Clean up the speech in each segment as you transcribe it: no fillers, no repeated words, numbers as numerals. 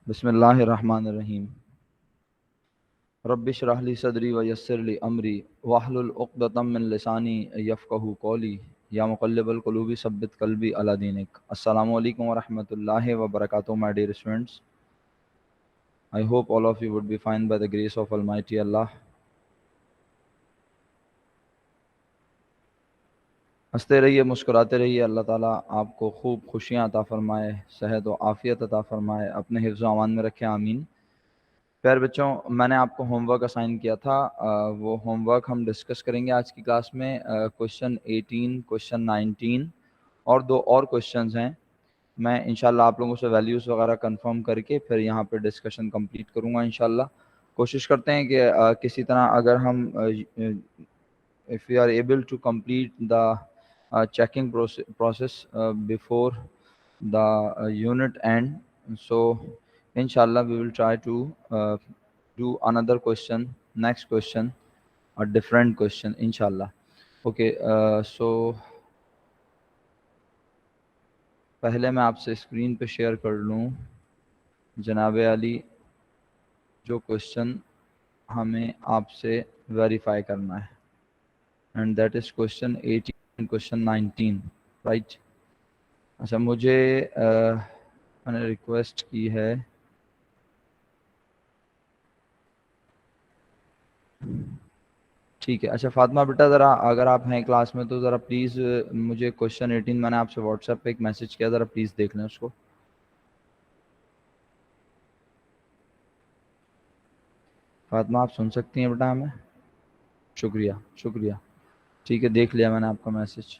बिस्मिल्लाहिर्रहमानिर्रहीम। रब्बिश रह ली सदरी व यस्सिर ली अमरी वाहलुल उक़दतम मिन लिसानी यफ़क़हू क़ौली या मुक़ल्लिबल क़ुलूबि सब्बित क़ल्बी अला दीनिक। अस्सलामु अलैकुम व रहमतुल्लाहि व बरकातुहू my dear students. I hope all of you would be fine by the grace of almighty Allah. हंसते रहिए, मुस्कुराते रहिए। अल्लाह ताला आपको खूब खुशियाँ अता फ़रमाए, सेहत व आफ़ियत अता फ़रमाए, अपने हिफ्ज़ व अमान में रखे, आमीन। प्यारे बच्चों, मैंने आपको होमवर्क असाइन किया था। वो होमवर्क हम डिस्कस करेंगे आज की क्लास में। क्वेश्चन 18, क्वेश्चन 19 और दो और क्वेश्चंस हैं। मैं इंशाल्लाह आप लोगों से वैल्यूज़ वगैरह कंफर्म करके फिर यहाँ पे डिस्कशन कंप्लीट करूँगा इंशाल्लाह। कोशिश करते हैं कि किसी तरह अगर हम if we are able to complete the checking process before the unit end, so inshallah we will try to do another question, next question, a different question inshallah. Okay, so पहले मैं आपसे स्क्रीन पे share कर लूँ जनाब अली जो question हमें आपसे वेरीफाई करना है, and that is question 18, question 19, right. अच्छा, मुझे मैंने रिक्वेस्ट की है ठीक है। अच्छा फातिमा बेटा, ज़रा अगर आप हैं क्लास में तो ज़रा प्लीज़ मुझे क्वेश्चन 18 मैंने आपसे व्हाट्सएप पे एक मैसेज किया, ज़रा प्लीज़ देख लें उसको। फातिमा आप सुन सकती हैं बेटा हमें? शुक्रिया शुक्रिया। ठीक है, देख लिया मैंने आपका मैसेज।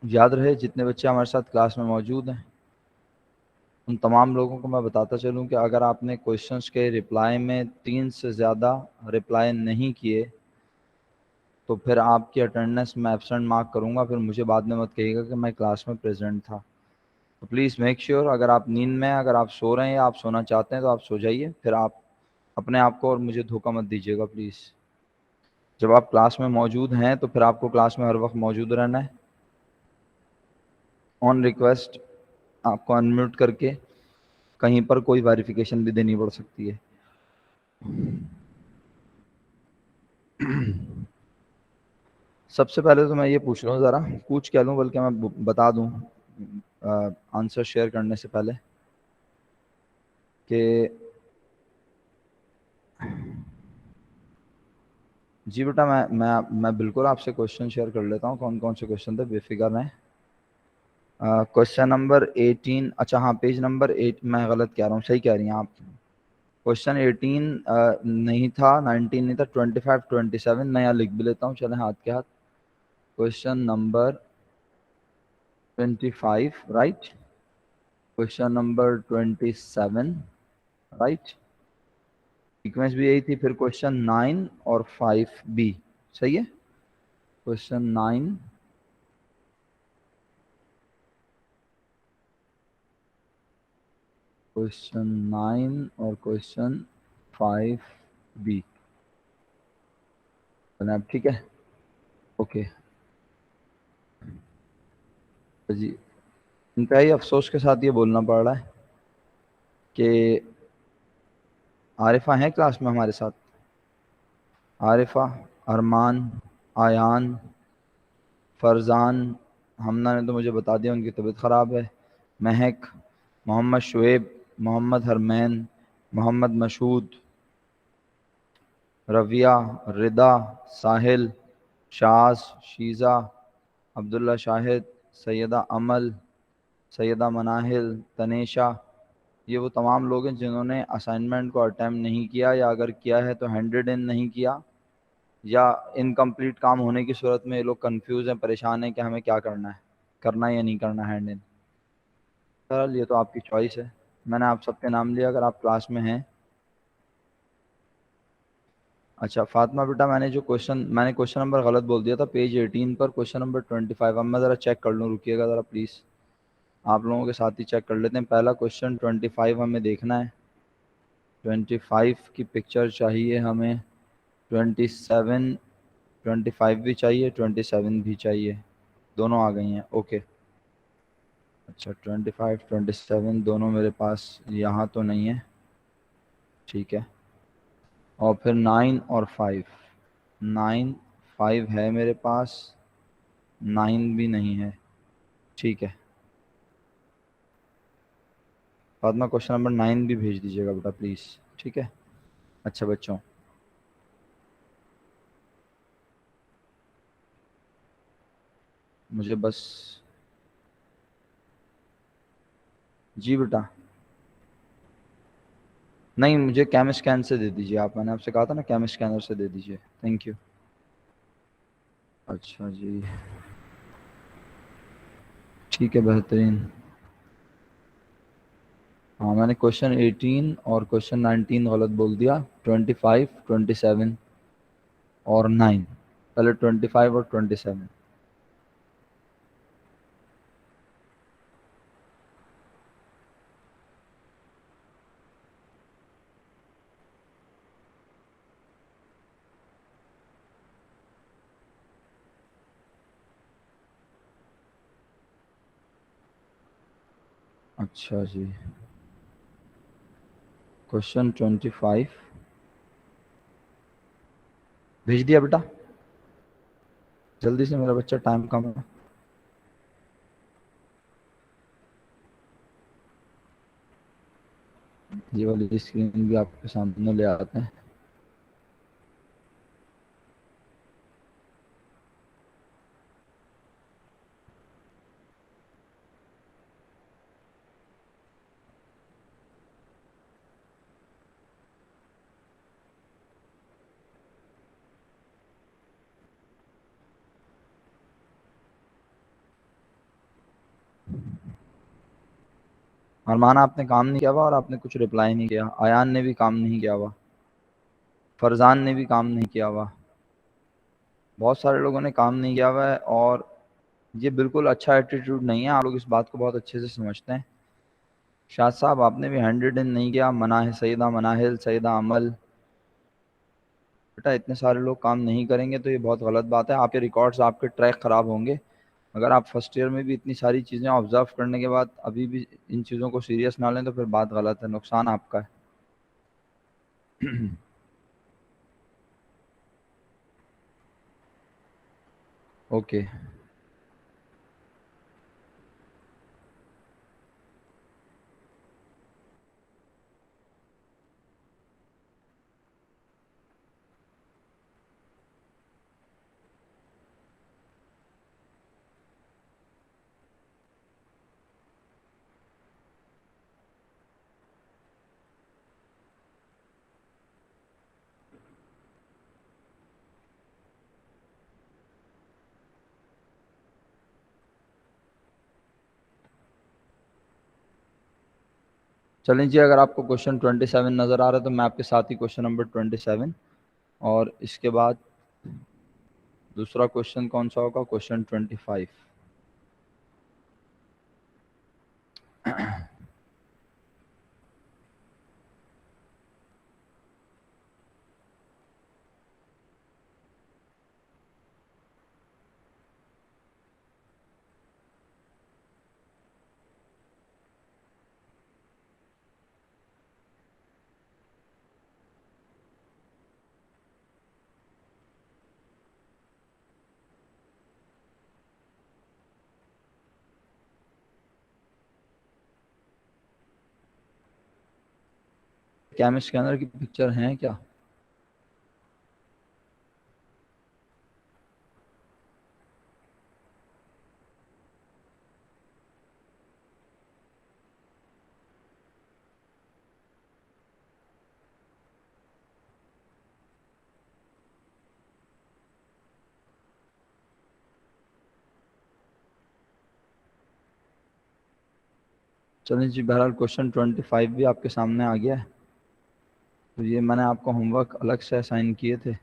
याद रहे जितने बच्चे हमारे साथ क्लास में मौजूद हैं उन तमाम लोगों को मैं बताता चलूं कि अगर आपने क्वेश्चंस के रिप्लाई में 3 से ज़्यादा रिप्लाई नहीं किए तो फिर आपकी अटेंडेंस मैं एब्सेंट मार्क करूंगा। फिर मुझे बाद में मत कहिएगा कि मैं क्लास में प्रेजेंट था। तो प्लीज़ मेक श्योर, अगर आप नींद में, अगर आप सो रहे हैं या आप सोना चाहते हैं तो आप सो जाइए। फिर आप अपने आप को और मुझे धोखा मत दीजिएगा प्लीज़। जब आप क्लास में मौजूद हैं तो फिर आपको क्लास में हर वक्त मौजूद रहना है। ऑन रिक्वेस्ट आपको अनम्यूट करके कहीं पर कोई वेरिफिकेशन भी देनी पड़ सकती है। सबसे पहले तो मैं ये पूछ रहा हूँ, ज़रा पूछ क्या लूँ बल्कि मैं बता दूँ आंसर शेयर करने से पहले कि जी बेटा मैं बिल्कुल आपसे क्वेश्चन शेयर कर लेता हूँ। कौन कौन से क्वेश्चन थे, बेफिक्र रहें। क्वेश्चन नंबर 18, अच्छा हाँ पेज नंबर 8, मैं गलत कह रहा हूँ, सही कह रही हैं आप। क्वेश्चन 18 नहीं था, 19 नहीं था, 25, 27 मैं यहाँ लिख भी लेता हूँ, चले हाथ के हाथ। Question number 25, right. Question number 27, right. Sequence भी यही थी। फिर क्वेश्चन 9 और 5 बी, सही है। क्वेश्चन 9, क्वेश्चन 9 और क्वेश्चन 5 बी, जनाब ठीक है। ओके जी, इंतहाई अफसोस के साथ ये बोलना पड़ रहा है कि आरिफा हैं क्लास में हमारे साथ। आरिफा, अरमान, आयान, फरजान, हमना ने तो मुझे बता दिया उनकी तबीयत ख़राब है। महक, मोहम्मद शुएब, मोहम्मद हरमैन, मोहम्मद मशहूद, रविया, रिदा, साहिल, शाज, शीज़ा, अब्दुल्ला शाहिद, सैयदा अमल, सैयदा मनाहिल, तनेशा, ये वो तमाम लोग हैं जिन्होंने असाइनमेंट को अटैम्प्ट नहीं किया, या अगर किया है तो हैंडेड इन नहीं किया, या इनकम्प्लीट काम होने की सूरत में ये लोग कंफ्यूज हैं, परेशान हैं कि हमें क्या करना है, करना है या नहीं करना हैंड इन। सर ये तो आपकी चॉइस है। मैंने आप सबके नाम लिया, अगर आप क्लास में हैं। अच्छा फातिमा बेटा, मैंने क्वेश्चन नंबर गलत बोल दिया था पेज 18 पर, क्वेश्चन नंबर 25। अब मैं ज़रा चेक कर लूँ, रुकिएगा ज़रा प्लीज़, आप लोगों के साथ ही चेक कर लेते हैं। पहला क्वेश्चन 25 हमें देखना है। 25 की पिक्चर चाहिए हमें। 27, 25 भी चाहिए, 27 भी चाहिए, दोनों आ गई हैं। ओके, अच्छा 25 27 दोनों मेरे पास यहाँ तो नहीं है, ठीक है। और फिर 9 और 5, 9 5 है मेरे पास, 9 भी नहीं है, ठीक है। फातिमा क्वेश्चन नंबर 9 भी भेज दीजिएगा बेटा प्लीज़, ठीक है। अच्छा बच्चों, मुझे बस, जी बेटा, नहीं मुझे कैम स्कैन से दे दीजिए आप, मैंने आपसे कहा था ना कैम स्कैनर से दे दीजिए, थैंक यू। अच्छा जी, ठीक है, बेहतरीन। हाँ मैंने क्वेश्चन 18 और क्वेश्चन 19 गलत बोल दिया, 25 27 और 9, पहले 25 और 27। अच्छा जी, क्वेश्चन 25 भेज दिया बेटा, जल्दी से, मेरा बच्चा, टाइम कम है। ये वाली स्क्रीन भी आपके सामने ले आते हैं। अरमान आपने काम नहीं किया हुआ और आपने कुछ रिप्लाई नहीं किया, आयान ने भी काम नहीं किया हुआ, फरजान ने भी काम नहीं किया हुआ, बहुत सारे लोगों ने काम नहीं किया हुआ है। और ये बिल्कुल अच्छा एटीट्यूड नहीं है, आप लोग इस बात को बहुत अच्छे से समझते हैं। शाह साहब आपने भी हैंड रिटन नहीं किया, मना है सईदा मनाहिल, सईदा अमल, बेटा इतने सारे लोग काम नहीं करेंगे तो ये बहुत गलत बात है, आपके रिकॉर्ड्स, आपके ट्रैक ख़राब होंगे। अगर आप फर्स्ट ईयर में भी इतनी सारी चीज़ें ऑब्जर्व करने के बाद अभी भी इन चीज़ों को सीरियस ना लें तो फिर बात गलत है, नुकसान आपका है। ओके, चलें जी, अगर आपको क्वेश्चन 27 नज़र आ रहा है तो मैं आपके साथ ही क्वेश्चन नंबर 27, और इसके बाद दूसरा क्वेश्चन कौन सा होगा, क्वेश्चन 25। कैम स्कैनर की पिक्चर हैं क्या? चलें जी, बहरहाल क्वेश्चन 25 भी आपके सामने आ गया है, तो ये मैंने आपको होमवर्क अलग से असाइन किए थे।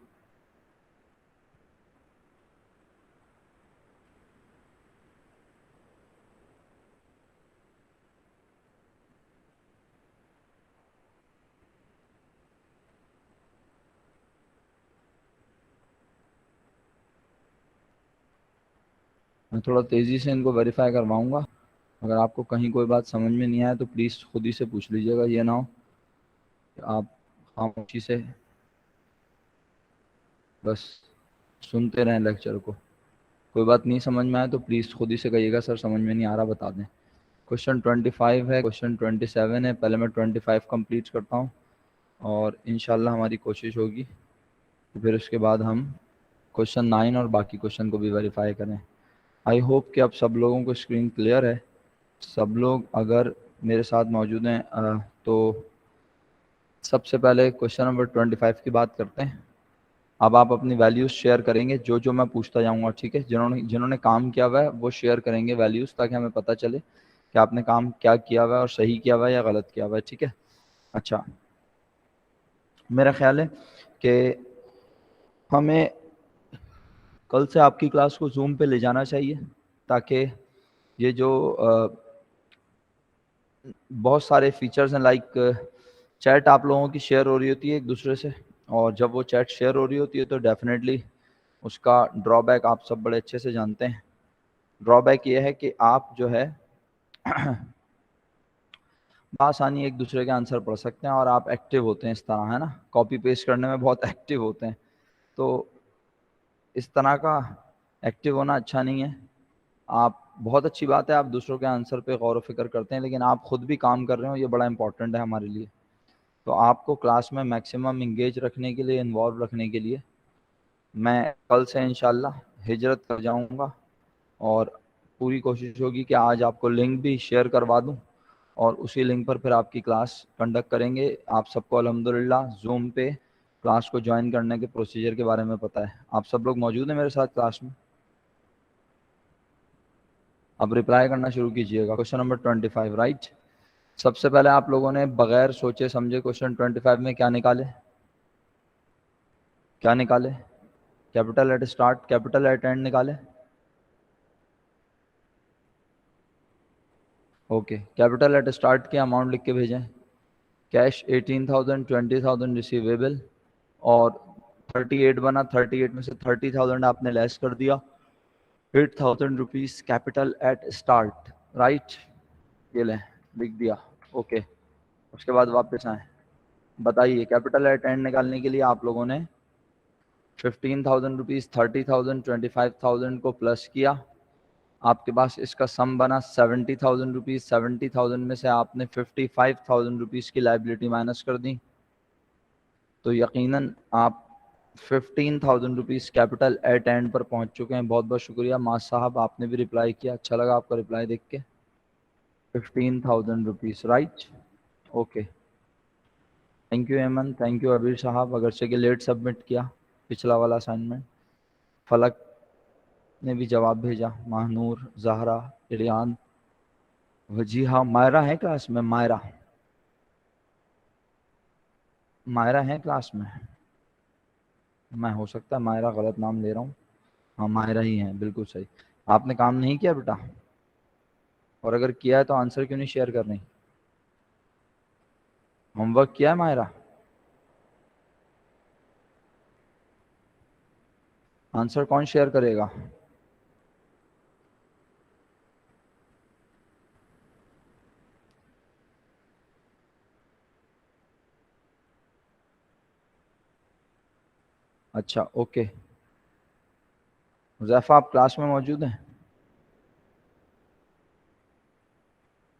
मैं थोड़ा तेज़ी से इनको वेरीफाई करवाऊँगा। अगर आपको कहीं कोई बात समझ में नहीं आया तो प्लीज़ खुद ही से पूछ लीजिएगा, ये ना हो कि आप खामोशी से बस सुनते रहें लेक्चर को। कोई बात नहीं समझ में आए तो प्लीज़ खुद ही से कहिएगा सर समझ में नहीं आ रहा, बता दें। क्वेश्चन 25 है, क्वेश्चन 27 है। पहले मैं 25 कंप्लीट करता हूँ और इंशाल्लाह हमारी कोशिश होगी कि फिर उसके बाद हम क्वेश्चन 9 और बाकी क्वेश्चन को भी वेरीफाई करें। आई होप कि अब सब लोगों को स्क्रीन क्लियर है। सब लोग अगर मेरे साथ मौजूद हैं तो सबसे पहले क्वेश्चन नंबर 25 की बात करते हैं। अब आप अपनी वैल्यूज़ शेयर करेंगे जो जो मैं पूछता जाऊंगा, ठीक है। जिन्होंने जिन्होंने काम किया हुआ है वो शेयर करेंगे वैल्यूज़, ताकि हमें पता चले कि आपने काम क्या किया हुआ है और सही किया हुआ है या गलत किया हुआ है, ठीक है। अच्छा, मेरा ख्याल है कि हमें कल से आपकी क्लास को जूम पे ले जाना चाहिए, ताकि ये जो बहुत सारे फीचर्स हैं, लाइक चैट आप लोगों की शेयर हो रही होती है एक दूसरे से, और जब वो चैट शेयर हो रही होती है तो डेफिनेटली उसका ड्रॉबैक आप सब बड़े अच्छे से जानते हैं। ड्रॉबैक ये है कि आप जो है आसानी एक दूसरे के आंसर पढ़ सकते हैं और आप एक्टिव होते हैं इस तरह, है ना, कॉपी पेस्ट करने में बहुत एक्टिव होते हैं। तो इस तरह का एक्टिव होना अच्छा नहीं है। आप बहुत अच्छी बात है, आप दूसरों के आंसर पे गौर व फिक्र करते हैं, लेकिन आप खुद भी काम कर रहे हो, ये बड़ा इंपॉर्टेंट है हमारे लिए। तो आपको क्लास में मैक्सिमम इंगेज रखने के लिए, इन्वॉल्व रखने के लिए मैं कल से इंशाल्लाह हिजरत कर जाऊंगा और पूरी कोशिश होगी कि आज आपको लिंक भी शेयर करवा दूं और उसी लिंक पर फिर आपकी क्लास कंडक्ट करेंगे। आप सबको अल्हम्दुलिल्लाह जूम पे क्लास को ज्वाइन करने के प्रोसीजर के बारे में पता है। आप सब लोग मौजूद हैं मेरे साथ क्लास में? अब रिप्लाई करना शुरू कीजिएगा। Question number 25, right. सबसे पहले आप लोगों ने बगैर सोचे समझे क्वेश्चन 25 में क्या निकाले? क्या निकाले? Capital eight start, capital at and निकाले? ओके, कैपिटल एट स्टार्ट के अमाउंट लिख के भेजें। कैश 18,000, 20,000 रिसीवेबल और 38 बना। 38 में से 30,000 आपने लेस कर दिया। 8,000 rupees capital eight start, right. ये लें, लिख दिया। ओके, उसके बाद वापस आए। बताइए, कैपिटल एट एंड निकालने के लिए आप लोगों ने 15,000 रुपीज, 30,000, 25,000 को प्लस किया। आपके पास इसका सम बना 70,000 रुपीज। 70,000 में से आपने 55,000 रुपीज की लाइबिलिटी माइनस कर दी, तो यकीनन आप 15,000 रुपीज कैपिटल एट एंड पर पहुंच चुके हैं। बहुत बहुत शुक्रिया माज साहब, आपने भी रिप्लाई किया, अच्छा लगा आपका रिप्लाई देख के। 15,000 rupees, right. Okay, thank you एमन, थैंक यू अबीर साहब, अगरचे के लेट सबमिट किया पिछला वाला असाइनमेंट। फलक ने भी जवाब भेजा, महानूर, जहरा, इरियान, वजीहा, मायरा है क्लास में? मायरा, मायरा है क्लास में? मैं हो सकता है मायरा गलत नाम ले रहा हूँ। हाँ मायरा ही है, बिल्कुल सही। आपने काम नहीं किया बेटा? और अगर किया है तो आंसर क्यों नहीं शेयर कर रही? होमवर्क किया है मायरा? आंसर कौन शेयर करेगा? अच्छा ओके, हुज़ैफा आप क्लास में मौजूद हैं?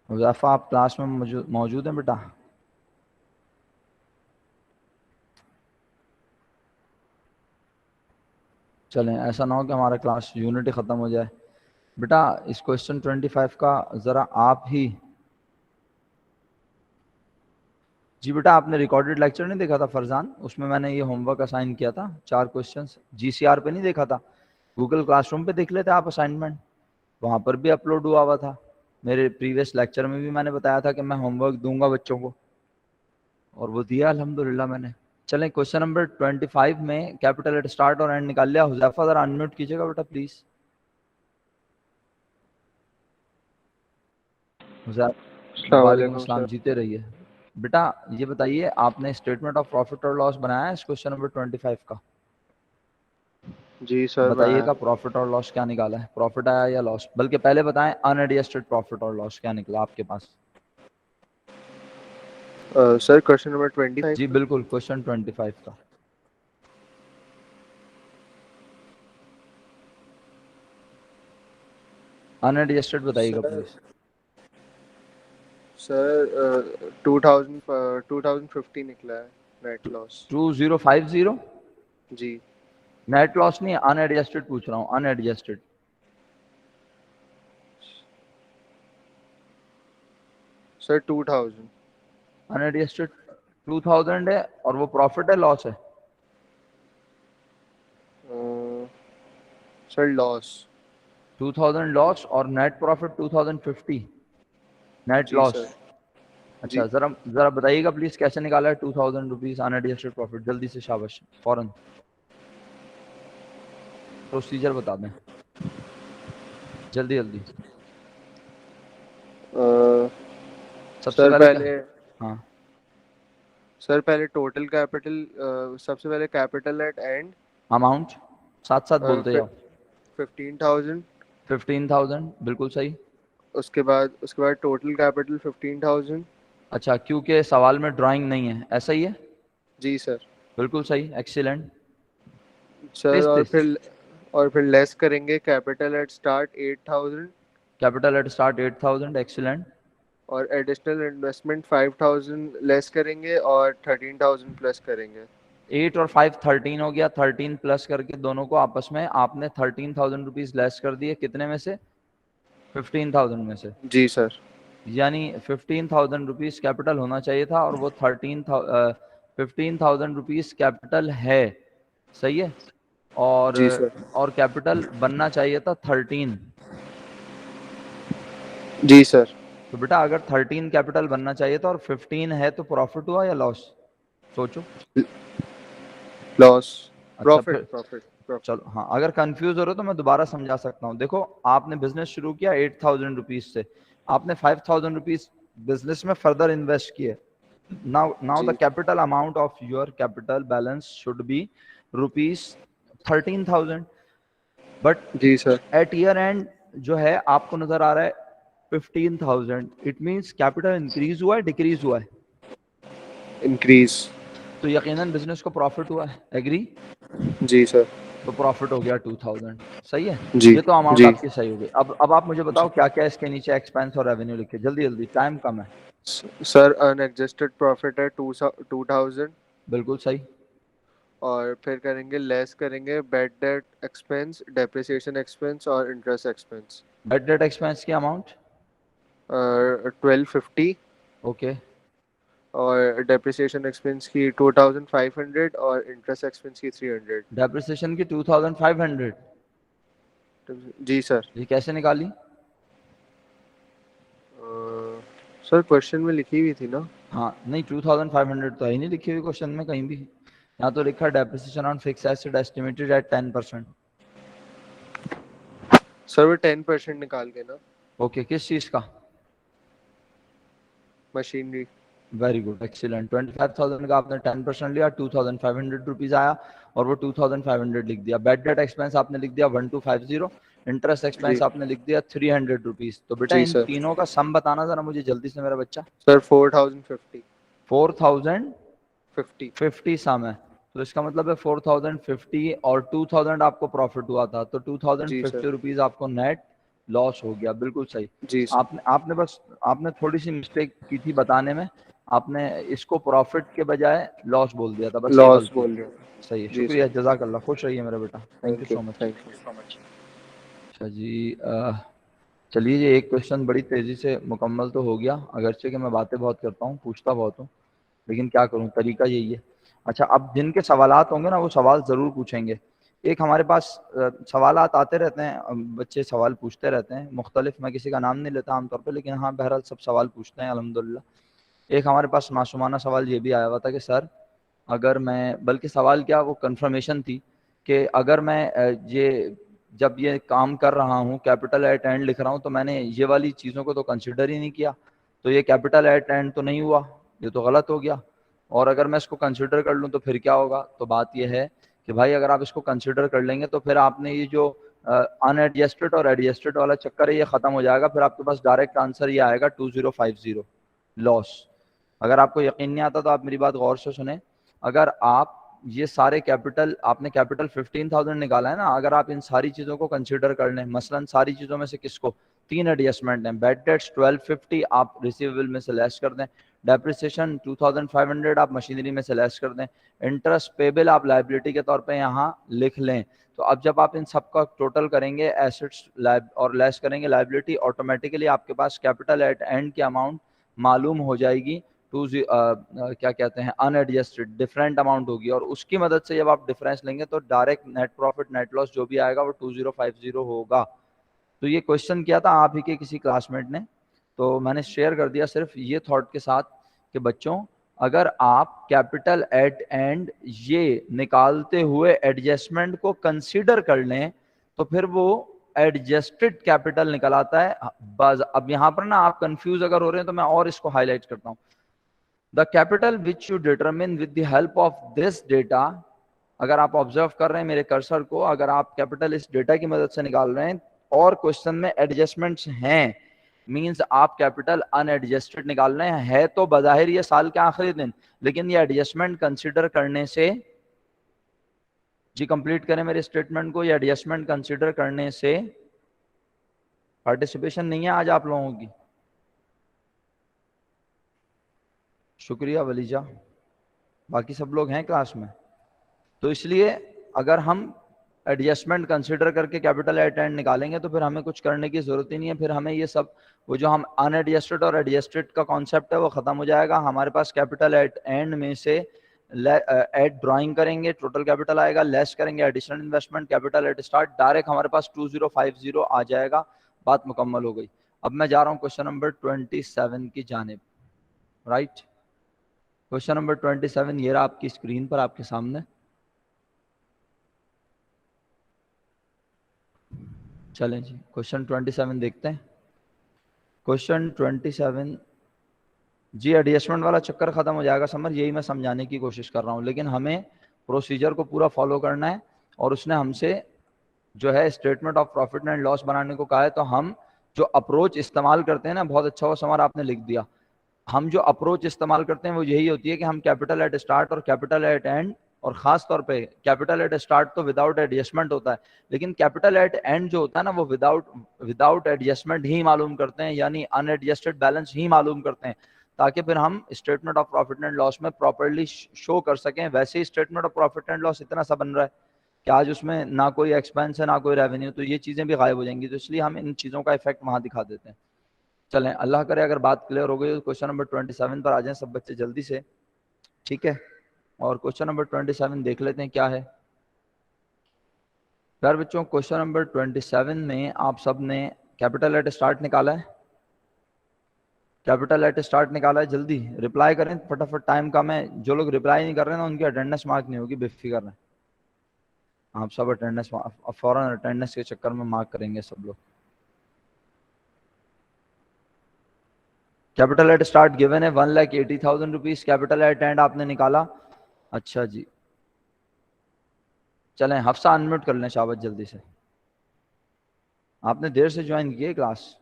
हुज़ैफा आप क्लास में मौजूद हैं बेटा? चलें, ऐसा ना हो कि हमारा क्लास यूनिट ही ख़त्म हो जाए। बेटा इस क्वेश्चन 25 का ज़रा आप ही, जी बेटा आपने रिकॉर्डेड लेक्चर नहीं देखा था फरजान? उसमें मैंने ये होमवर्क असाइन किया था, 4 क्वेश्चंस। जीसीआर पे नहीं देखा था? गूगल क्लासरूम पे देख लेते आप असाइनमेंट, वहाँ पर भी अपलोड हुआ था। मेरे प्रीवियस लेक्चर में भी मैंने बताया था कि मैं होमवर्क दूंगा बच्चों को, और वो दिया अल्हम्दुलिल्लाह मैंने। चलें, क्वेश्चन नंबर 25 में कैपिटल एट स्टार्ट और एंड निकाल लिया। हुज़ैफा ज़रा अनम्यूट कीजिएगा बेटा प्लीज़। हुज़ैफा, अस्सलाम वालेकुम वालेकुम अस्सलाम, सर। जीते रहिए। बेटा ये बताइए, आपने स्टेटमेंट ऑफ प्रॉफिट और लॉस बनाया है इस क्वेश्चन नंबर 25 का? जी सर मैं बताइएगा प्रॉफिट और लॉस क्या निकाला है, प्रॉफिट आया या लॉस, बल्कि पहले बताएं अनएडजस्टेड प्रॉफिट और लॉस क्या निकला आपके पास। सर क्वेश्चन नंबर 25 जी का। बिल्कुल, क्वेश्चन 25 का। अनएडजस्टेड बताइएगा सर प्लीज। सर 2050 निकला है नेट लॉस। 2050। जी नेट लॉस नहीं, अनएडजस्टेड पूछ रहा हूँ, अनएडजस्टेड। सर 2000। अनएडजस्टेड 2000 है और वो प्रॉफिट है लॉस है। Sir loss. 2000 लॉस और नेट प्रॉफिट 2050 नेट जी लॉस। सर। अच्छा जी जरा जरा बताइएगा प्लीज कैसे निकाला है 2000 रुपीज अनएडजस्टेड प्रॉफिट, जल्दी से शाबाश फौरन प्रोसीजर बता दें, जल्दी जल्दी। अ, सबसे सर पहले क्या। पहले हाँ। सर पहले टोटल कैपिटल, सबसे पहले कैपिटल एट एंड अमाउंट साथ साथ बोलते जाओ। 15,000। 15,000 बिल्कुल सही। उसके बाद टोटल कैपिटल 15,000। अच्छा क्योंकि सवाल में ड्राइंग नहीं है, ऐसा ही है। जी सर। बिल्कुल सही, एक्सीलेंट। सर तेज तेज। और फिर लेस करेंगे capital eight start 8,000। Capital eight start 8000, excellent. और एडिशनल इन्वेस्टमेंट 5,000 लेस करेंगे और 13,000 प्लस करेंगे। 8 और 5 13 हो गया, 13 प्लस करके दोनों को आपस में आपने 13,000 रुपीज लेस कर दिए, कितने में से, 15,000 में से। जी सर। यानी 15,000 रुपीज कैपिटल होना चाहिए था और वो 15,000 रुपीज कैपिटल है। सही है। और जी सर। और कैपिटल बनना चाहिए था 13। जी सर। तो बेटा अगर 13 कैपिटल बनना चाहिए था और 15 है तो प्रॉफिट हुआ या लॉस, सोचो। लॉस। अच्छा प्रॉफिट फिर प्रॉफिट प्रॉफिट। चलो, हाँ अगर कंफ्यूज हो रहे हो तो मैं दोबारा समझा सकता हूँ। देखो आपने बिजनेस शुरू किया 8,000 रुपीज से, आपने 5,000 रुपीज बिजनेस में फर्दर इन्वेस्ट किए। नाउ द जी capital amount of your capital balance should be rupees 13,000। But ji sir. At year end जो है आपको नजर आ रहा है 15,000। इट मीन्स कैपिटल इंक्रीज हुआ है डिक्रीज हुआ है। इंक्रीज। तो यकीनन बिजनेस को प्रॉफिट हुआ है, एग्री। जी सर। तो प्रॉफिट हो गया 2000। सही है। जी ये तो अमाउंट जी आपकी सही हो गई। अब आप मुझे जी। बताओ क्या क्या इसके नीचे एक्सपेंस और रेवेन्यू लिखे, जल्दी जल्दी, टाइम कम है। सर अनएडजस्टेड प्रॉफिट है 2,000। बिल्कुल सही। और फिर करेंगे लेस करेंगे bad debt expense, depreciation expense और interest expense. Bad debt expense की अमाउंट। 1,250। ओके। और डेप्रिसिएशन एक्सपेंस की 2,500 और इंटरेस्ट एक्सपेंस की 300। डेप्रिसिएशन की 2,500। जी सर। ये कैसे निकाली। सर क्वेश्चन में लिखी हुई थी ना। हाँ नहीं, 2,500 तो है ही नहीं लिखी हुई क्वेश्चन में कहीं भी। यहाँ तो लिखा depreciation on fix asset estimated at 10%। Sir वो 10% निकाल के ना। ओके किस चीज का। मशीनरी। Very good, excellent. 25,000 का आपने 10% लिया, 2,500 रुपीज आया और वो 2,500 लिख दिया। बेड डेट एक्सपेंस आपने लिख दिया 1,250। इंटरेस्ट जी एक्सपेंस आपने लिख दिया 300 रुपीज। तो बेटा जी इन सर। तीनों का सम बताना जरा मुझे जल्दी से मेरा बच्चा। सर 4,050। 4,050 50। सम है। तो इसका मतलब है 4,050 और 2,000 आपको प्रॉफिट हुआ था, तो टू थाउजेंड जी सर। फिफ्टी रुपीज आपको नेट लॉस हो गया। बिल्कुल सही। जी सर। आपने आपने बस आपने थोड़ी सी मिस्टेक की थी बताने में। आपने इसको प्रॉफिट के बजाय लॉस बोल दिया था, बस ये लॉस गलती बोल थी। रहे हो। सही है, जी शुक्रिया, सर। जजाकल्ला, खुश रहिए मेरा बेटा, thank you thank you so much. Thank you. अच्छा जी चलिए ये एक क्वेश्चन बड़ी तेजी से मुकम्मल तो हो गया, अगरचे कि मैं बातें बहुत करता हूँ, पूछता बहुत हूँ, लेकिन क्या करूँ, तरीका यही है। अच्छा अब जिनके सवालात होंगे ना वो सवाल ज़रूर पूछेंगे। एक हमारे पास सवालात आते रहते हैं, बच्चे सवाल पूछते रहते हैं मुख्तलिफ, मैं किसी का नाम नहीं लेता आमतौर पर, लेकिन हाँ बहरहाल सब सवाल पूछते हैं अल्हम्दुलिल्लाह। एक हमारे पास मासूमाना सवाल ये भी आया हुआ था कि सर अगर मैं, बल्कि सवाल क्या वो कंफर्मेशन थी कि अगर मैं ये जब ये काम कर रहा हूँ कैपिटल एट एंड लिख रहा हूँ तो मैंने ये वाली चीज़ों को तो कंसिडर ही नहीं किया, तो ये कैपिटल एट एंड तो नहीं हुआ, ये तो गलत हो गया। और अगर मैं इसको कंसिडर कर लूँ तो फिर क्या होगा। तो बात यह है कि भाई अगर आप इसको कंसिडर कर लेंगे तो फिर आपने ये जो अनएडजस्टेड और एडजस्टेड वाला चक्कर है ये खत्म हो जाएगा, फिर आपके पास डायरेक्ट आंसर ये आएगा 2050 लॉस। अगर आपको यकीन नहीं आता तो आप मेरी बात गौर से सुने। अगर आप ये सारे कैपिटल, आपने कैपिटल 15,000 निकाला है ना, अगर आप इन सारी चीज़ों को कंसिडर कर लें, मसलन सारी चीज़ों में से किसको, तीन एडजस्टमेंट हैं, बैड डेट्स 1250 आप रिसीवेबल में से लेस कर दें, डेप्रिसिएशन 2500 आप मशीनरी में से लेस कर दें, इंटरेस्ट पेबल आप लाइबिलिटी के तौर पे यहाँ लिख लें। तो अब जब आप इन सब का टोटल करेंगे एसेट्स और लेस करेंगे लाइबिलिटी, ऑटोमेटिकली आपके पास कैपिटल एट एंड की अमाउंट मालूम हो जाएगी, क्या कहते हैं, अनएडजस्टेड डिफरेंट अमाउंट होगी, और उसकी मदद से जब आप डिफरेंस लेंगे तो direct net profit net loss जो भी आएगा वो 2050 होगा। तो ये क्वेश्चन किया था आप ही के किसी क्लासमेट ने, तो मैंने शेयर कर दिया सिर्फ ये थॉट के साथ कि बच्चों अगर आप कैपिटल एट एंड ये निकालते हुए एडजस्टमेंट को कंसीडर कर लें तो फिर वो एडजस्टेड कैपिटल निकल आता है। अब यहां पर ना आप कंफ्यूज अगर हो रहे हैं तो मैं और इसको हाईलाइट करता हूं। The capital which you determine with the help of this data, अगर आप ऑब्जर्व कर रहे हैं मेरे कर्सर को, अगर आप कैपिटल इस डेटा की मदद से निकाल रहे हैं और क्वेश्चन में एडजस्टमेंट्स हैं, मींस आप कैपिटल अनएडजस्टेड निकाल रहे हैं, है तो बजाहिर ये साल के आखिरी दिन, लेकिन ये एडजस्टमेंट कंसीडर करने से, जी कंप्लीट करें मेरे स्टेटमेंट को, ये एडजस्टमेंट कंसीडर करने से, पार्टिसिपेशन नहीं है आज आप लोगों की, शुक्रिया वलीजा, बाकी सब लोग हैं क्लास में। तो इसलिए अगर हम एडजस्टमेंट कंसीडर करके कैपिटल एट एंड निकालेंगे तो फिर हमें कुछ करने की जरूरत ही नहीं है, फिर हमें ये सब वो जो हम अनएडजस्टेड और एडजस्टेड का कॉन्सेप्ट है वो खत्म हो जाएगा। हमारे पास कैपिटल एट एंड में से एट ड्राइंग करेंगे टोटल कैपिटल आएगा, लेस करेंगे additional investment, capital eight start, direct हमारे पास 2050 आ जाएगा। बात मुकम्मल हो गई। अब मैं जा रहा हूँ क्वेश्चन नंबर 27 की जानिब। राइट, क्वेश्चन नंबर 27 ये रहा आपकी स्क्रीन पर आपके सामने। चलें जी क्वेश्चन 27 देखते हैं। क्वेश्चन 27 जी, एडजस्टमेंट वाला चक्कर खत्म हो जाएगा समझ, यही मैं समझाने की कोशिश कर रहा हूँ, लेकिन हमें प्रोसीजर को पूरा फॉलो करना है। और उसने हमसे जो है statement of profit and loss बनाने को कहा है, तो हम जो अप्रोच इस्तेमाल करते हैं ना, बहुत अच्छा वो समर आपने लिख दिया, हम जो अप्रोच इस्तेमाल करते हैं वो यही होती है कि हम कैपिटल एट स्टार्ट और कैपिटल एट एंड, और खास तौर पे कैपिटल एट स्टार्ट तो विदाउट एडजस्टमेंट होता है, लेकिन कैपिटल एट एंड जो होता है ना वो विदाउट एडजस्टमेंट ही मालूम करते हैं, यानी अनएडजस्टेड बैलेंस ही मालूम करते हैं, ताकि फिर हम statement of profit and loss में प्रॉपरली शो कर सकें। वैसे ही statement of profit and loss इतना सा बन रहा है कि आज उसमें ना कोई एक्सपेंस है ना कोई रेवेन्यू, तो ये चीज़ें भी गायब हो जाएंगी, तो इसलिए हम इन चीज़ों का इफेक्ट वहाँ दिखा देते हैं। चलें, अल्लाह करे अगर बात क्लियर हो गई तो क्वेश्चन नंबर 27 पर आ जाएं सब बच्चे जल्दी से, ठीक है। और क्वेश्चन नंबर 27 देख लेते हैं क्या है। यार बच्चों क्वेश्चन नंबर 27 में आप सब ने कैपिटल एट स्टार्ट निकाला है, कैपिटल एट स्टार्ट निकाला है, जल्दी रिप्लाई करें फटाफट, टाइम कम है। जो लोग रिप्लाई नहीं कर रहे हैं ना उनकी अटेंडेंस मार्क नहीं होगी, बेफिक्र रहें, आप सब अटेंडेंस फौरन अटेंडेंस के चक्कर में मार्क करेंगे सब लोग। कैपिटल एट स्टार्ट गिवन है 1,80,000 रुपीज, कैपिटल एट एंड आपने निकाला। अच्छा जी, चलें हफ्सा अनम्यूट कर लें शाबाश जल्दी से, आपने देर से ज्वाइन की है क्लास।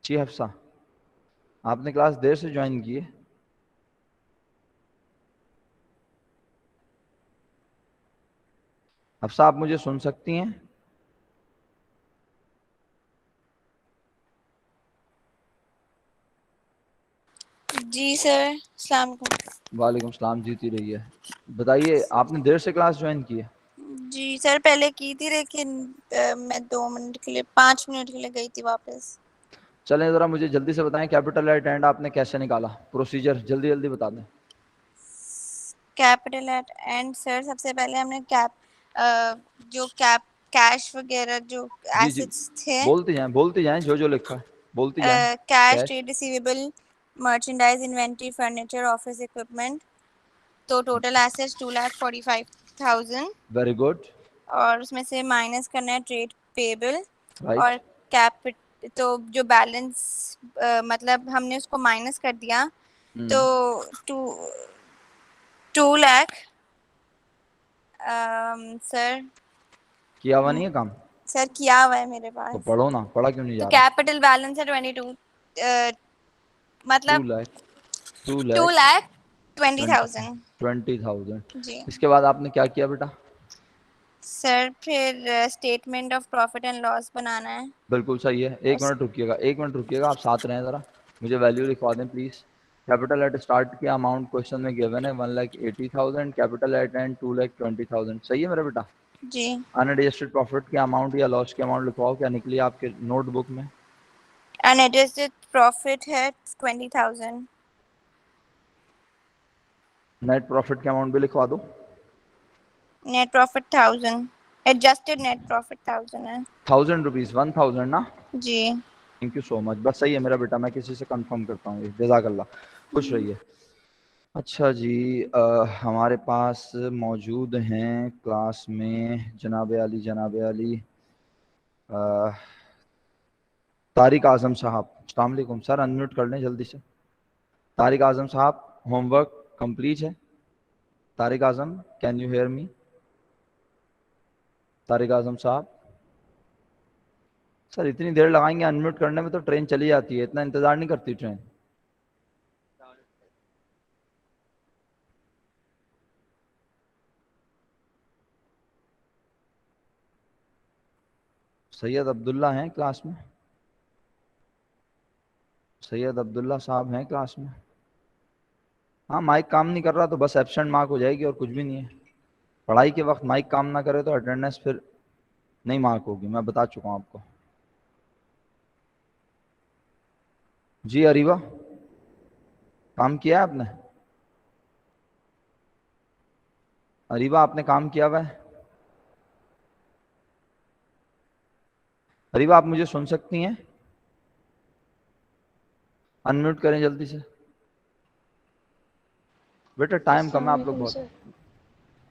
जी हफ्सा, आपने क्लास देर से ज्वाइन की है। हफ्सा आप मुझे सुन सकती हैं? जी सर, अस्सलाम वालेकुम। वालेकुम सलाम, जीती रही है। बताइए आपने देर से क्लास ज्वाइन की है? जी सर पहले की थी, लेकिन मैं 2 मिनट के लिए 5 मिनट के लिए गई थी वापस। चलें ज़रा मुझे जल्दी से बताएं कैपिटल एट एंड आपने कैसे निकाला, प्रोसीजर जल्दी जल्दी बता दें। कैपिटल एट एंड सर, सबसे पहले हमने जो कैश वगैरह जो जी जी, एसेट्स थे, बोलती जाएं जो लिखा है बोलती जाएं। Cash, cash, trade receivable, merchandise, inventory, furniture, office equipment, तो टोटल एसेट्स 2,45,000, वेरी गुड, और उसमें से माइनस करना है ट्रेड पेबल राइट। और कैपिट, तो जो बैलेंस मतलब हमने उसको माइनस कर दिया, तो टू 2 लाख सर किया हुआ नहीं है काम? सर किया हुआ है मेरे तो पास। पढ़ो ना, पढ़ा क्यों नहीं तो जा रहा? कैपिटल बैलेंस है 22 टू मतलब लाख 2 2 लाख लाख 20 20,000 20,000। जी इसके बाद आपने क्या किया बेटा? सर। फिर statement of profit and loss बनाना है। बिल्कुल सही है। एक मिनट रुकिएगा, एक मिनट रुकिएगा, आप साथ रहें ज़रा, मुझे वैल्यू लिखवा दें प्लीज़। कैपिटल एट स्टार्ट किया, अमाउंट क्वेश्चन में गिवन है 1,80,000, कैपिटल एट एंड 2,20,000। सही है मेरा बेटा? जी अनएडजस्टेड प्रॉफिट की अमाउंट या लॉस की अमाउंट लिखवाओ, क्या निकली आपके नोटबुक में? अनएडजस्टेड प्रॉफिट है 20,000। नेट प्रॉफिट की अमाउंट भी लिखवा दो। Net profit 1000। Adjusted net profit 1000 है 1,000 रुपीज़, 1,000 ना? जी। थैंक यू सो मच, बस सही है मेरा बेटा, मैं किसी से कंफर्म करता हूँ ये। जज़ाकल्लाह, खुश रहिए। अच्छा जी, हमारे पास मौजूद हैं क्लास में जनाब अली, तारिक आज़म साहब। अस्सलाम वालेकुम सर, अनम्यूट कर लें जल्दी से। तारिक आज़म साहब, होमवर्क कंप्लीट है? Tariq Azam, can you hear me? Tariq Azam साहब, सर इतनी देर लगाएंगे अनम्यूट करने में तो ट्रेन चली जाती है, इतना इंतज़ार नहीं करती ट्रेन। सैयद अब्दुल्ला हैं क्लास में? सैयद अब्दुल्ला साहब हैं क्लास में? हाँ, माइक काम नहीं कर रहा तो बस एब्सेंट मार्क हो जाएगी और कुछ भी नहीं है। पढ़ाई के वक्त माइक काम ना करे तो अटेंडेंस फिर नहीं मार्क होगी, मैं बता चुका हूँ आपको। जी अरीबा, काम किया है आपने? अरीबा, आपने काम किया हुआ है? अरीबा, आप मुझे सुन सकती हैं? अनम्यूट करें जल्दी से। बेटा टाइम कम है, आप लोग अस्सलामुअलैकुम बहुत। सर।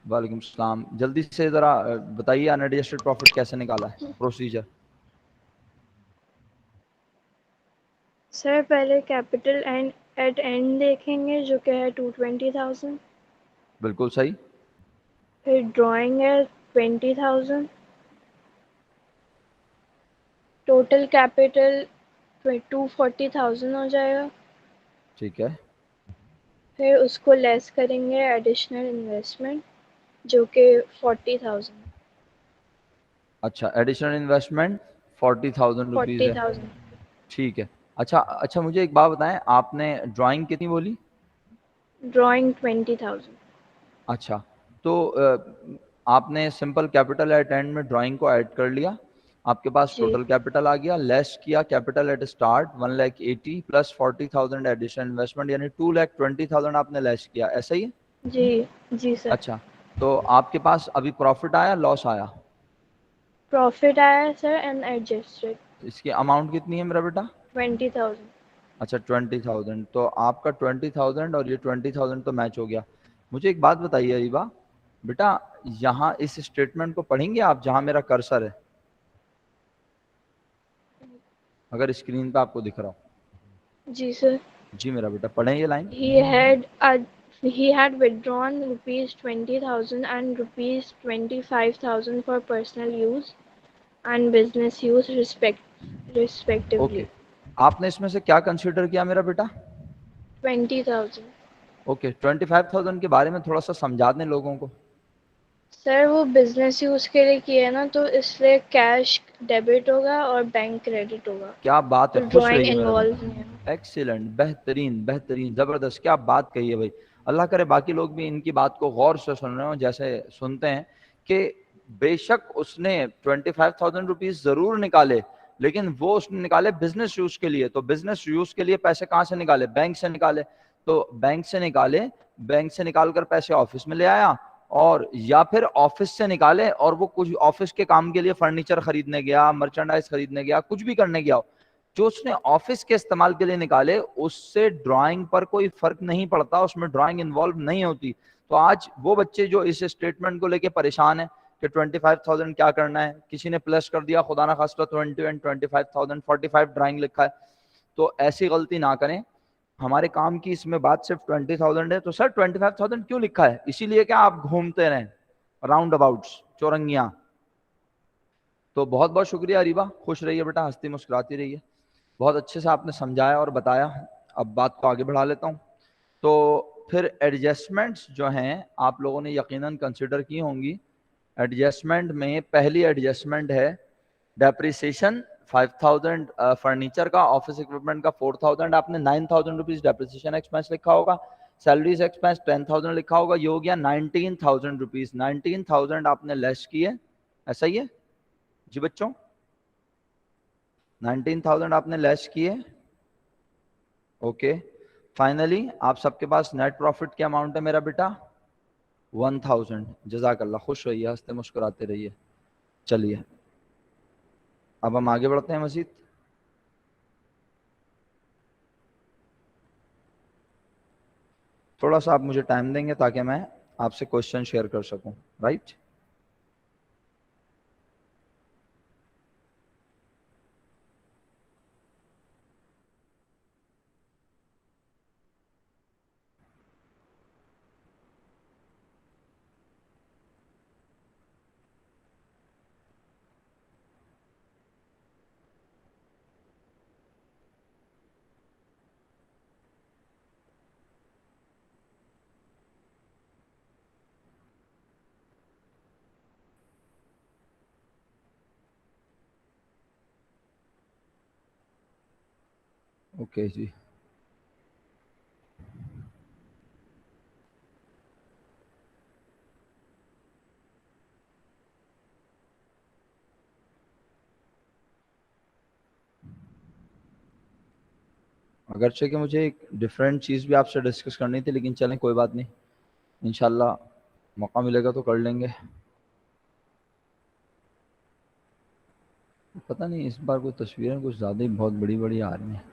वालेकुम सलाम, जल्दी से ज़रा बताइए अनएडजस्टेड प्रॉफिट कैसे निकाला है, प्रोसीजर। सर पहले कैपिटल एंड एट एंड देखेंगे जो कि है 220,000। बिल्कुल सही। फिर ड्राइंग है 20,000। टोटल कैपिटल 240,000 हो जाएगा। ठीक है। फिर उसको लेस करेंगे एडिशनल इन्वेस्टमेंट जो कि 40,000। अच्छा, एडिशनल इन्वेस्टमेंट 40,000 रुपीज़ है। 40,000 ठीक है। अच्छा अच्छा, मुझे एक बात बताएं, आपने ड्राइंग कितनी बोली? ड्राइंग 20,000। अच्छा, तो आपने सिंपल कैपिटल एट एंड में ड्राइंग को ऐड कर लिया, आपके पास जी टोटल कैपिटल आ गया, लेस किया capital eight start 1,80,000 plus 40,000 additional investment, यानी 2,20,000 आपने लेस किया, ऐसा ही है? जी जी सर। अच्छा, तो आपके पास अभी प्रॉफिट आया, लॉस आया? प्रॉफिट आया सर एंड एडजस्टेड इसकी अमाउंट कितनी है मेरा बेटा? 20,000। अच्छा 20,000, तो आपका 20,000 और ये 20,000 तो मैच हो गया। मुझे एक बात बताइए अरीबा, बेटा यहाँ इस स्टेटमेंट को पढ़ेंगे आप जहाँ मेरा कर्सर है, अगर स्क्रीन पे आपको दिख रहा हो? जी सर। जी मेरा बेटा, पढ़ें ये line. He had withdrawn rupees 20,000 and rupees 25,000 for personal use and business use okay, respectively. आपने इसमें से क्या कंसीडर किया मेरा बेटा? 20,000। ओके, 25,000 के बारे में थोड़ा सा समझा दें लोगों को। सर वो बिजनेस यूज के लिए किया ना तो इसलिए कैश डेबिट होगा और बैंक क्रेडिट होगा। क्या बात तो है, खुश ड्राइंग रहिए मेरा इन्वॉल्व नहीं है। बेटा, एक्सीलेंट, बेहतरीन बेहतरीन, ज़बरदस्त, क्या बात कही है भाई। अल्लाह करे बाकी लोग भी इनकी बात को गौर से सुन रहे हो, जैसे सुनते हैं कि बेशक उसने 25,000 रुपीज़ ज़रूर निकाले, लेकिन वो उसने निकाले बिजनेस यूज़ के लिए, तो बिजनेस यूज़ के लिए पैसे कहाँ से निकाले? बैंक से निकाले। तो बैंक से निकाले, बैंक से निकाल कर पैसे ऑफिस में ले आया, और या फिर ऑफिस से निकाले और वो कुछ ऑफिस के काम के लिए फर्नीचर खरीदने गया, मर्चेंडाइज खरीदने गया, कुछ भी करने गया, जो उसने ऑफिस के इस्तेमाल के लिए निकाले उससे ड्राइंग पर कोई फर्क नहीं पड़ता, उसमें ड्राइंग इन्वॉल्व नहीं होती। तो आज वो बच्चे जो इस स्टेटमेंट को लेके परेशान है कि 25,000 क्या करना है, किसी ने प्लस कर दिया खुदा ना खास्ता 20 एंड 25,000, 45 ड्राइंग लिखा है, तो ऐसी गलती ना करें। हमारे काम की इसमें बात सिर्फ 20,000 है, तो सर 25,000 क्यों लिखा है? इसीलिए क्या आप घूमते रहें राउंड अबाउट्स, चौरंगियां। तो बहुत बहुत शुक्रिया अरीबा, खुश रहिए बेटा, हंसती मुस्कुराती रहिए। बहुत अच्छे से आपने समझाया और बताया। अब बात को आगे बढ़ा लेता हूँ। तो फिर एडजस्टमेंट्स जो हैं आप लोगों ने यकीनन कंसिडर की होंगी। एडजस्टमेंट में पहली एडजस्टमेंट है डेप्रिसिएशन 5,000, फर्नीचर का, ऑफिस इक्विपमेंट का 4,000, आपने 9,000 रुपीज डेप्रिसिएशन एक्सपेंस लिखा होगा, सैलरीज एक्सपेंस 10,000 लिखा होगा, ये हो गया 19,000 रुपीज। 19,000 आपने लेस किए, ऐसा ही है जी बच्चों? 19,000 आपने लेस किए। ओके, फाइनली आप सबके पास नेट प्रॉफिट क्या अमाउंट है मेरा बेटा? 1,000। जजाकल्ला, खुश रहिए, हंसते मुस्कुराते रहिए। चलिए अब हम आगे बढ़ते हैं मजीद। थोड़ा सा आप मुझे टाइम देंगे ताकि मैं आपसे क्वेश्चन शेयर कर सकूं, राइट? ओके जी, अगरचे कि मुझे एक डिफरेंट चीज़ भी आपसे डिस्कस करनी थी, लेकिन चलें कोई बात नहीं, इंशाल्लाह मौका मिलेगा तो कर लेंगे। पता नहीं इस बार कोई तस्वीरें कुछ ज़्यादा ही बहुत बड़ी बड़ी आ रही हैं।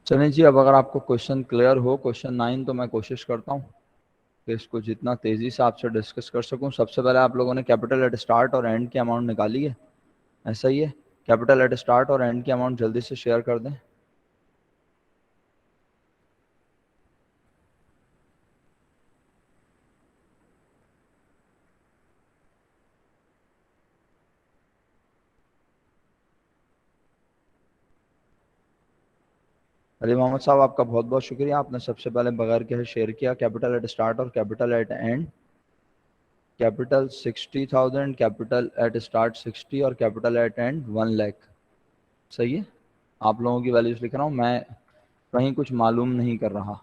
चलें जी, अब अगर आपको क्वेश्चन क्लियर हो, क्वेश्चन 9, तो मैं कोशिश करता हूँ कि इसको जितना तेज़ी से आपसे डिस्कस कर सकूँ। सबसे पहले आप लोगों ने कैपिटल एट स्टार्ट और एंड की अमाउंट निकाली है, ऐसा ही है? कैपिटल एट स्टार्ट और एंड की अमाउंट जल्दी से शेयर कर दें। अली मोहम्मद साहब, आपका बहुत बहुत शुक्रिया, आपने सबसे पहले बगैर कहे शेयर किया कैपिटल एट स्टार्ट और capital at and. Capital 60,000, capital eight start 60 और कैपिटल एट एंड 1 लाख। सही है? आप लोगों की वैल्यूज लिख रहा हूँ मैं, कहीं कुछ मालूम नहीं कर रहा,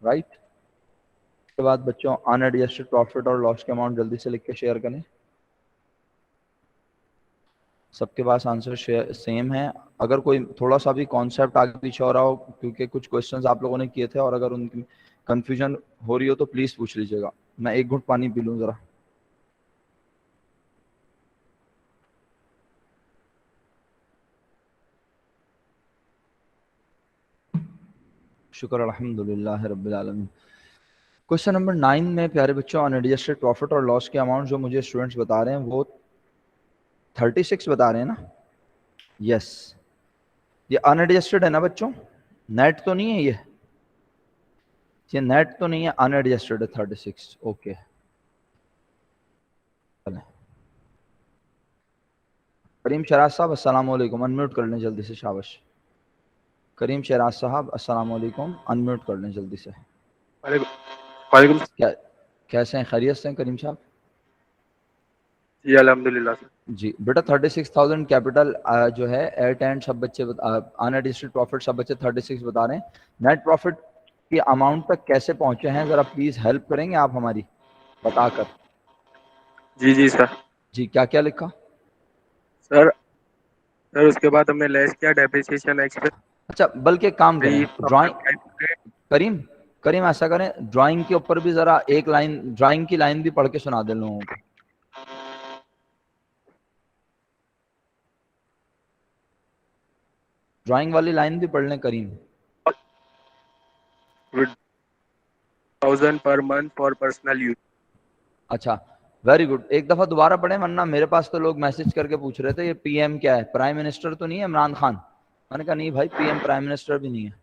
राइट? उसके बाद बच्चों अनएडजस्टेड प्रॉफिट और लॉस के अमाउंट जल्दी से लिख के शेयर करें। सबके पास आंसर सेम है। अगर कोई थोड़ा सा भी कॉन्सेप्ट आगे पीछे हो रहा हो, क्योंकि कुछ क्वेश्चंस आप लोगों ने किए थे और अगर उनकी कंफ्यूजन हो रही हो तो प्लीज़ पूछ लीजिएगा। मैं एक घूंट पानी पी लूँ ज़रा। शुक्र अल्हम्दुलिल्लाह रब्बिल आलमीन। क्वेश्चन नंबर 9 में प्यारे बच्चों अनएडजस्टेड प्रॉफिट और लॉस के अमाउंट जो मुझे स्टूडेंट्स बता रहे हैं वो 36 बता रहे हैं ना? यस, ये अनएडजस्टेड है ना बच्चों? नेट तो नहीं है ये? ये नेट तो नहीं है, अनएडजस्टेड है 36। ओके चलें। करीम शराज साहब अस्सलाम वालेकुम, अनम्यूट कर लें जल्दी से, शाबाश। करीम शराज साहब अस्सलाम वालेकुम, अनम्यूट कर लें जल्दी से। वालेकुम। क्या कैसे हैं, खैरियत से हैं करीम साहब? जी अल्हम्दुलिल्लाह सर। जी बेटा 36,000 कैपिटल जो है एट एंड सब बच्चे अनएडजस्टेड प्रॉफिट सब बच्चे 36 बता रहे हैं। नेट प्रॉफिट की अमाउंट तक कैसे पहुंचे हैं, जरा प्लीज हेल्प करेंगे आप हमारी बताकर। जी जी सर। जी क्या क्या लिखा? सर सर उसके बाद हमने लेस किया डेप्रिसिएशन एक्सपेंस अच्छा बल्कि एक काम करें, ड्राइंग करीम करीम ऐसा करें, ड्राइंग के ऊपर भी जरा एक लाइन, ड्राइंग की लाइन भी पढ़ के सुना दें लोगों को। ड्राइंग वाली लाइन भी पढ़ लें करीम। 1000 per month for personal use. अच्छा वेरी गुड, एक दफा दोबारा पढ़ें, वरना मेरे पास तो लोग मैसेज करके पूछ रहे थे ये पीएम क्या है, प्राइम मिनिस्टर तो नहीं है इमरान खान? मैंने कहा नहीं भाई, पीएम प्राइम मिनिस्टर भी नहीं है।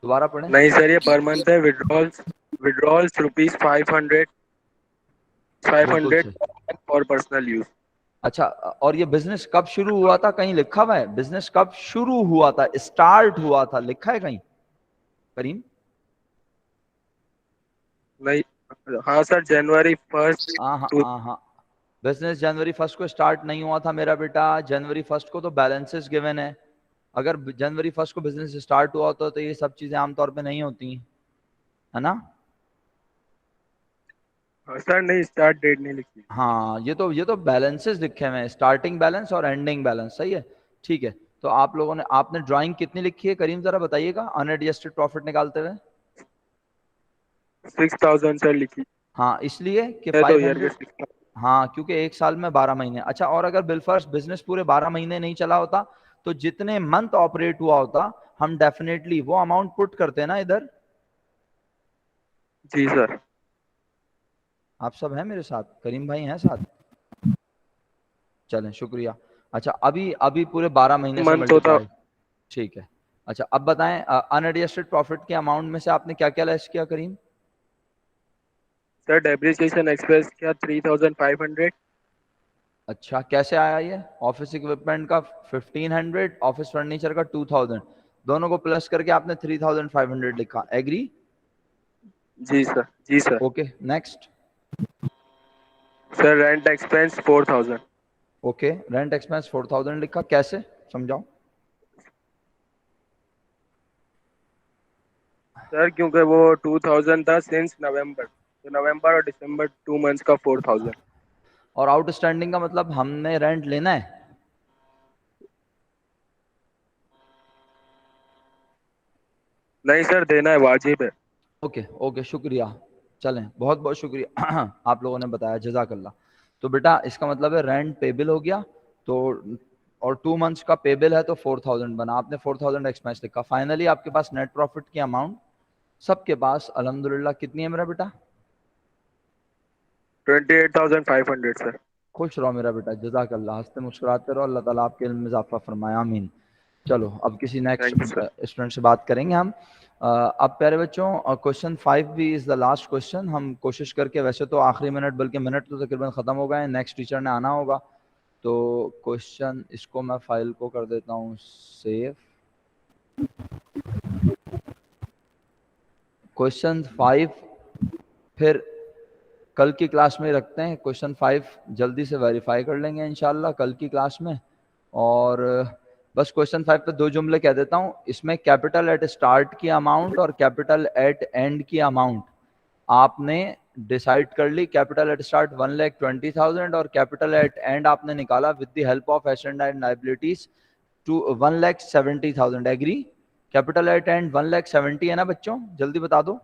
दोबारा पढ़ें। नहीं सर, ये पर मंथ है। विड्रॉल्स रुपीज 500 बिल्कुल सही। For personal use. अच्छा और ये बिजनेस कब शुरू हुआ था, कहीं लिखा हुआ है बिजनेस कब शुरू हुआ था, स्टार्ट हुआ था, लिखा है कहीं करीम? नहीं, हाँ सर, जनवरी 1 हाँ हाँ हाँ हाँ, बिजनेस जनवरी 1 को स्टार्ट नहीं हुआ था मेरा बेटा। जनवरी 1 को तो बैलेंसेस गिवन है। अगर जनवरी 1 को बिजनेस स्टार्ट हुआ होता तो ये सब चीजें आमतौर पे नहीं होती, है ना? सर नहीं, स्टार्ट डेट नहीं लिखी। हाँ ये तो बैलेंसेस लिखे हुए हैं, स्टार्टिंग बैलेंस और एंडिंग बैलेंस, सही है। ठीक है, तो आप लोगों ने, आपने ड्राइंग कितनी लिखी है करीम जरा बताइएगा, अनएडजस्टेड प्रॉफिट निकालते हुए? 6000 सर लिखी हाँ इसलिए कि है तो ईयर 500, के। हाँ क्योंकि एक साल में 12 महीने। अच्छा और अगर बिलफर्स्ट बिजनेस पूरे 12 महीने नहीं चला होता तो जितने मंथ ऑपरेट हुआ होता हम डेफिनेटली वो अमाउंट पुट करते हैं ना इधर। जी सर। आप सब हैं मेरे साथ, करीम भाई हैं साथ? चलें शुक्रिया। अच्छा अभी अभी पूरे 12 महीने से मंथ होता। मल्टीप्लाई, ठीक है। अच्छा अब बताएं अनएडजस्टेड प्रॉफिट के अमाउंट में से आपने क्या क्या लेस किया करीम? सर डेप्रिसिएशन एक्सपेंस क्या 3500। अच्छा कैसे आया ये? ऑफिस इक्विपमेंट का 1500, ऑफिस फर्नीचर का 2000, दोनों को प्लस करके आपने 3500 लिखा, एग्री? जी सर, जी sir. Okay next. Sir rent expense 4000। Okay rent expense 4000 लिखा, कैसे समझाओ? सर क्योंकि वो 2000 था सिंस नवंबर, तो नवंबर और दिसंबर 2 मंथ्स का 4000। और आउटस्टैंडिंग का मतलब हमने रेंट लेना है? नहीं सर, देना है, वाजिब है। ओके ओके शुक्रिया, चलें बहुत बहुत शुक्रिया आप लोगों ने बताया, जजाकल्ला। तो बेटा इसका मतलब है रेंट पेबल हो गया, तो और 2 मंथ्स का पेबल है तो 4000 बना, आपने 4000 एक्सपेंस लिखा। फाइनली आपके पास नेट प्रॉफिट की अमाउंट सबके पास अल्हम्दुलिल्लाह कितनी है मेरा बेटा? 28500 सर। खुश रहो मेरा बेटा, जजाकल्ला, हंसते मुस्कुराते रहो, अल्लाह ताला आपके इल्म में इजाफा फरमाए, आमीन। चलो अब किसी next thank you sir. Student से बात करेंगे हम। अब प्यारे बच्चों क्वेश्चन 5 भी इज़ द लास्ट क्वेश्चन। हम कोशिश करके, वैसे तो आखिरी मिनट बल्कि मिनट तो तकरीबन ख़त्म हो गए, नेक्स्ट टीचर ने आना होगा, तो क्वेश्चन इसको मैं फाइल को कर देता हूँ सेव। क्वेश्चन 5 फिर कल की क्लास में रखते हैं, क्वेश्चन 5 जल्दी से वेरीफाई कर लेंगे इंशाल्लाह कल की क्लास में। और बस क्वेश्चन 5 पे 2 जुमले कह देता हूँ, इसमें कैपिटल एट स्टार्ट की अमाउंट और कैपिटल एट एंड की अमाउंट आपने डिसाइड कर ली। कैपिटल एट स्टार्ट 1,20,000 और कैपिटल एट एंड आपने निकाला with the help of asset and liabilities to 1,70,000, agree? Capital at end 1,70,000 है ना बच्चों, जल्दी बता दो।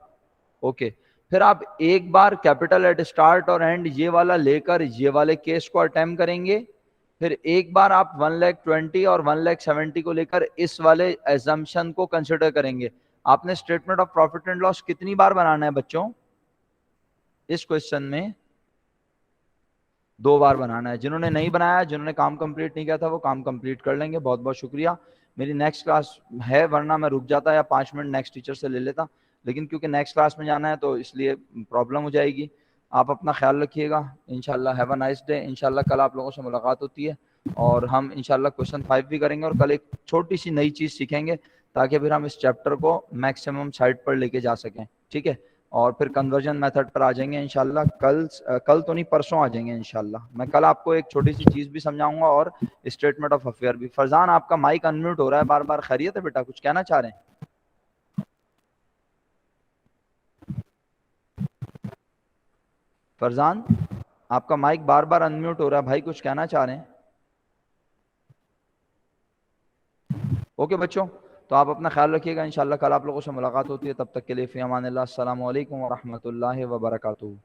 ओके फिर आप एक बार कैपिटल एट स्टार्ट और एंड ये वाला लेकर ये वाले केस को अटेम्प्ट करेंगे, फिर एक बार आप 1,20,000 और 1,70,000 को लेकर इस वाले एजम्पशन को कंसिडर करेंगे। आपने statement of profit and loss कितनी बार बनाना है बच्चों इस क्वेश्चन में? 2 बार बनाना है। जिन्होंने नहीं बनाया, जिन्होंने काम कंप्लीट नहीं किया था, वो काम कंप्लीट कर लेंगे। बहुत बहुत शुक्रिया। मेरी नेक्स्ट क्लास है, वरना मैं रुक जाता या 5 मिनट नेक्स्ट टीचर से ले लेता, लेकिन क्योंकि नेक्स्ट क्लास में जाना है तो इसलिए प्रॉब्लम हो जाएगी। आप अपना ख्याल रखिएगा। इंशाल्लाह हैव अ नाइस डे। इंशाल्लाह कल आप लोगों से मुलाकात होती है और हम इंशाल्लाह क्वेश्चन 5 भी करेंगे और कल एक छोटी सी नई चीज़ सीखेंगे ताकि फिर हम इस चैप्टर को मैक्सिमम साइड पर लेके जा सकें। ठीक है, और फिर कन्वर्जन मेथड पर आ जाएंगे इंशाल्लाह। कल तो नहीं, परसों आ जाएंगे इंशाल्लाह। मैं कल आपको एक छोटी सी चीज़ भी समझाऊंगा और स्टेटमेंट ऑफ अफेयर भी। फरजान आपका माइक अनम्यूट हो रहा है बार बार, खैरियत है बेटा, कुछ कहना चाह रहे हैं? फरजान आपका माइक बार बार अनम्यूट हो रहा है भाई, कुछ कहना चाह रहे हैं? ओके बच्चों, तो आप अपना ख्याल रखिएगा। इंशाल्लाह कल आप लोगों से मुलाकात होती है, तब तक के लिए फ़ी अमानिल्लाह। अस्सलामु अलैकुम व रहमतुल्लाहि व बरकातुहू।